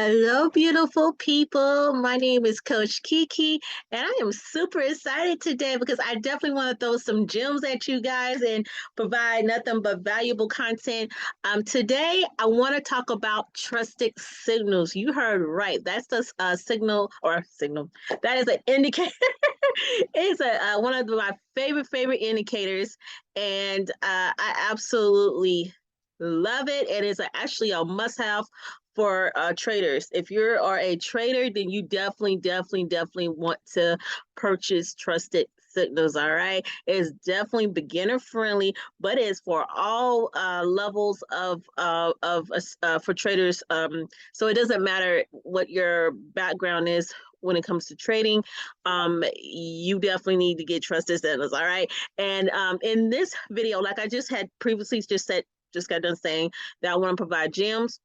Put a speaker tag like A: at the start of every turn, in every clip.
A: Hello, beautiful people. My name is Coach Keke, and I am super excited today because I definitely want to throw some gems at you guys and provide nothing but valuable content. Today, I want to talk about trusted signals. You heard right. That's the signal. That is an indicator. It's one of my favorite indicators, and I absolutely love it. It is actually a must-have for traders. If you are a trader, then you definitely want to purchase trusted signals. All right, it's definitely beginner friendly, but it's for all levels of for traders. So it doesn't matter what your background is when it comes to trading. You definitely need to get trusted signals. All right, and in this video, like I just had previously just got done saying that I want to provide gems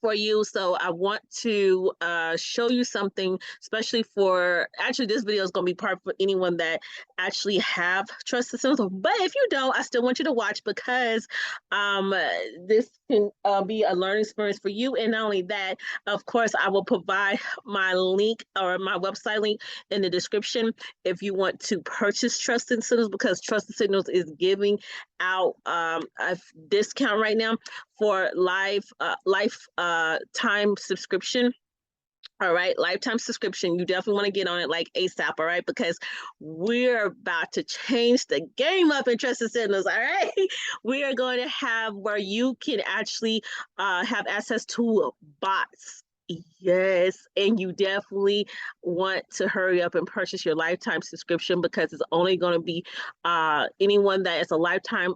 A: for you. So I want to show you something, especially for, actually this video is going to be part for anyone that actually have trusted systems. But if you don't, I still want you to watch because this can be a learning experience for you. And not only that, of course, I will provide my link or my website link in the description if you want to purchase trusted signals, because trusted signals is giving out a discount right now for lifetime subscription. All right, lifetime subscription. You definitely want to get on it like ASAP. All right, because we're about to change the game up in trusted signals. All right, we are going to have where you can actually have access to bots. Yes, and you definitely want to hurry up and purchase your lifetime subscription because it's only going to be anyone that is a lifetime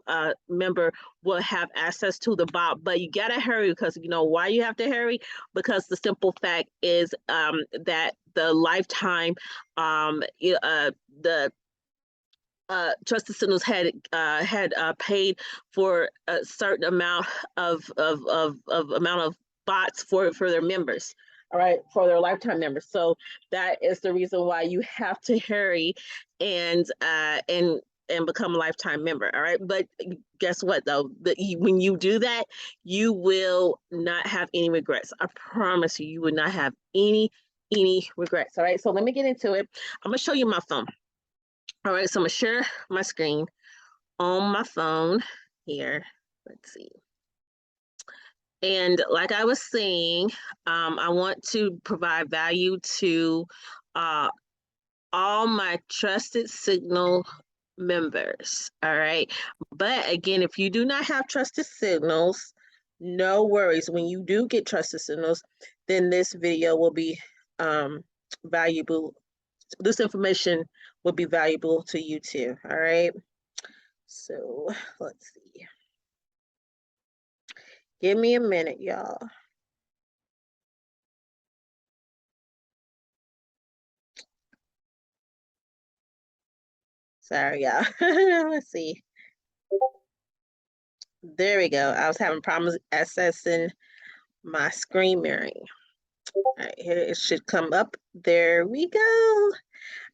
A: member will have access to the bot. But you gotta hurry, because you know why you have to hurry, because the simple fact is that the lifetime the trusted signals had paid for a certain amount of bots for their members. All right, for their lifetime members. So that is the reason why you have to hurry and become a lifetime member. All right, but guess what though? When you do that, you will not have any regrets. I promise you, you will not have any regrets. All right, so let me get into it. I'm gonna show you my phone. All right, so I'm gonna share my screen on my phone here. Let's see. And like I was saying, I want to provide value to uh, all my trusted signal members. All right. But again, if you do not have trusted signals, no worries. When you do get trusted signals, then this video will be valuable. This information will be valuable to you too. All right. So let's see. Give me a minute, y'all. Sorry, y'all. Let's see. There we go. I was having problems accessing my screen mirroring. All right, here it should come up. There we go.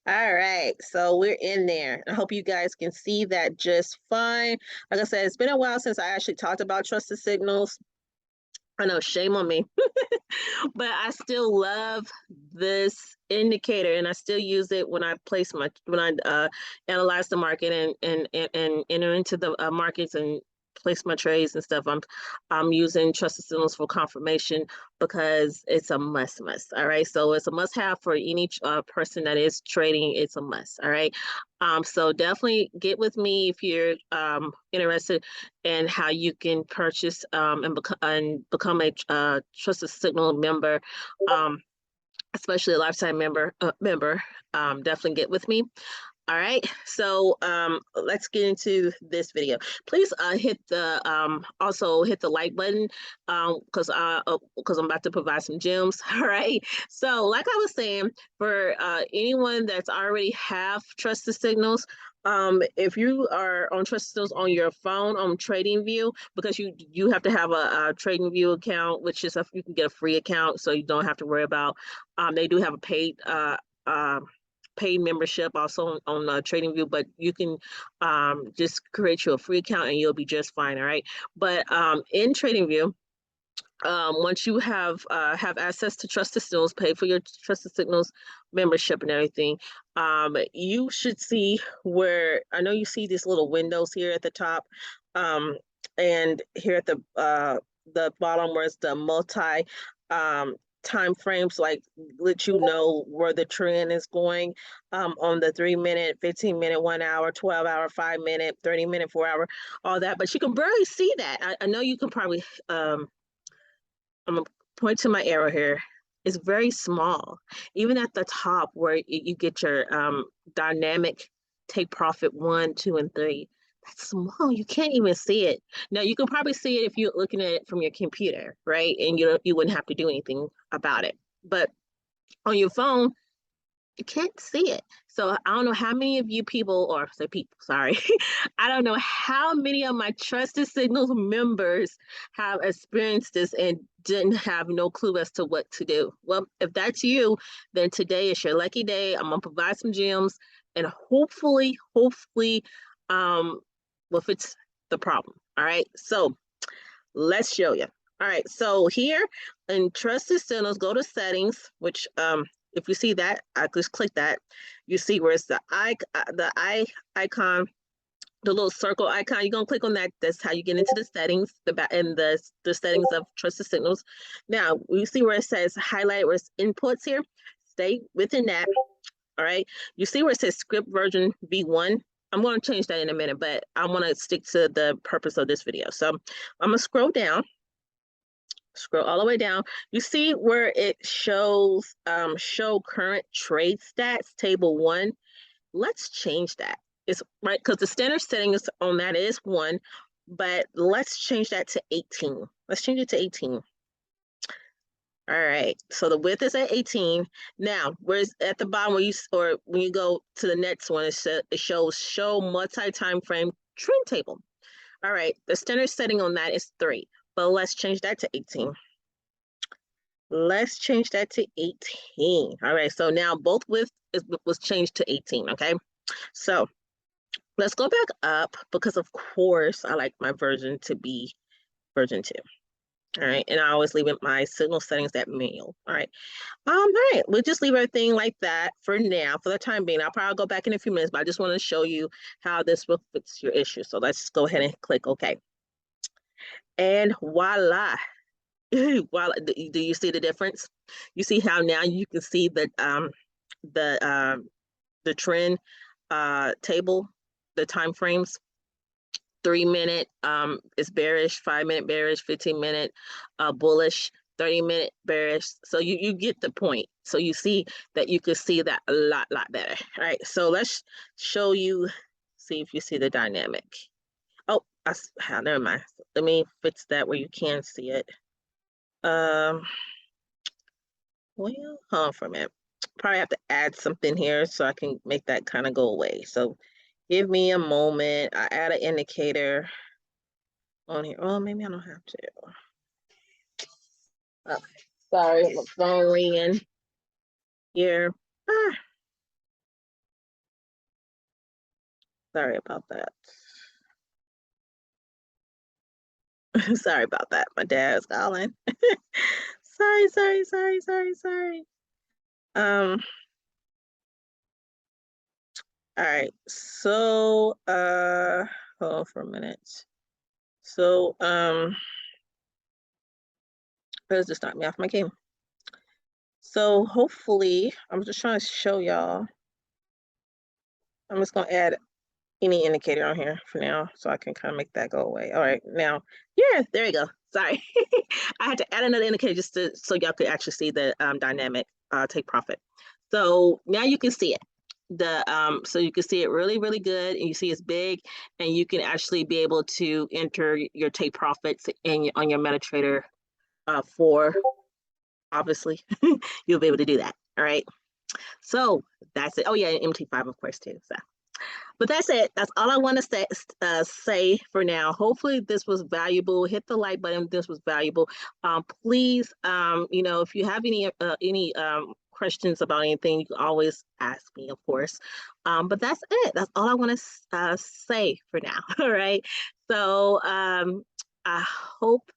A: All right, so we're in there. I hope you guys can see that just fine. Like I said, it's been a while since I actually talked about trusted signals. I know, shame on me. But I still love this indicator, and I still use it when I analyze the market and enter into the markets and place my trades and stuff. I'm using trusted signals for confirmation because it's a must. All right, so it's a must have for any person that is trading. It's a must. All right, so definitely get with me if you're interested in how you can purchase and become a trusted signal member, especially a lifetime member. Definitely get with me. All right, so let's get into this video. Please hit the also hit the like button because I'm about to provide some gems. All right, so like I was saying, for anyone that's already have trusted signals, if you are on trusted signals on your phone on TradingView, because you have to have a TradingView account, which is you can get a free account, so you don't have to worry about. They do have a paid membership also on TradingView, but you can just create you a free account and you'll be just fine. All right, but in TradingView, once you have access to Trusted Signals, pay for your Trusted Signals membership and everything, you should see where I know you see these little windows here at the top, and here at the bottom where it's the multi time frames, like let you know where the trend is going, on the 3 minute, 15 minute, 1 hour, 12 hour, 5 minute, 30 minute, 4 hour, all that. But you can barely see that. I know you can probably I'm gonna point to my arrow here. It's very small. Even at the top where you get your dynamic take profit 1, 2, and 3. That's small. You can't even see it. Now you can probably see it if you're looking at it from your computer, right? And you wouldn't have to do anything about it. But on your phone, you can't see it. So I don't know how many of you people, or say people, sorry, I don't know how many of my Trusted Signals members have experienced this and didn't have no clue as to what to do. Well, if that's you, then today is your lucky day. I'm gonna provide some gems, and hopefully, we'll fix the problem. All right. So let's show you. All right, so here in Trusted Signals, go to settings, which if you see that, I just click that. You see where it's the icon, the little circle icon. You're gonna click on that. That's how you get into the settings, the settings of Trusted Signals. Now you see where it says highlight, where it's inputs here. Stay within that. All right. You see where it says script version V1. I'm going to change that in a minute, but I want to stick to the purpose of this video. So I'm gonna scroll down. Scroll all the way down. You see where it shows show current trade stats, table 1. Let's change that. It's right because the standard setting is on that is 1, but let's change that to 18. Let's change it to 18. All right, so the width is at 18. Now, where's at the bottom where when you go to the next one, it shows show multi-time frame trend table. All right, the standard setting on that is 3, but let's change that to 18. Let's change that to 18. All right, so now both width was changed to 18, okay? So let's go back up because of course I like my version to be version 2. All right, and I always leave it my signal settings at manual. All right. All right, we'll just leave everything like that for now, for the time being. I'll probably go back in a few minutes, but I just want to show you how this will fix your issue. So let's go ahead and click OK. And voila. Well, do you see the difference? You see how now you can see the trend table, the time frames. 3 minute is bearish, 5 minute bearish, 15 minute bullish, 30 minute bearish. So you get the point. So you see that you can see that a lot better. All right. So let's show you. See if you see the dynamic. Oh, never mind. Let me fix that where you can see it. Well, hold on for a minute. Probably have to add something here so I can make that kind of go away. So give me a moment. I add an indicator on here. Oh, maybe I don't have to. Okay. Sorry, my phone ringing here. Sorry about that. Sorry about that. My dad's calling. Sorry. All right, so hold on for a minute. So let's just knock me off my game. So hopefully, I'm just trying to show y'all. I'm just gonna add any indicator on here for now so I can kind of make that go away. All right, now, yeah, there you go. Sorry. I had to add another indicator just so y'all could actually see the dynamic take profit. So now you can see it. So you can see it really good, and you see it's big, and you can actually be able to enter your take profits on your MetaTrader 4. Obviously, you'll be able to do that. All right. So that's it. Oh yeah, and MT5 of course too. So, but that's it. That's all I want to say for now. Hopefully this was valuable. Hit the like button if this was valuable. Please, if you have any questions about anything, you can always ask me, of course. But that's it. That's all I want to say for now. All right. So I hope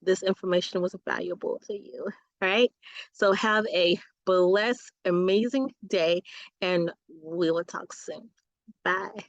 A: this information was valuable to you. All right. So have a blessed, amazing day, and we will talk soon. Bye.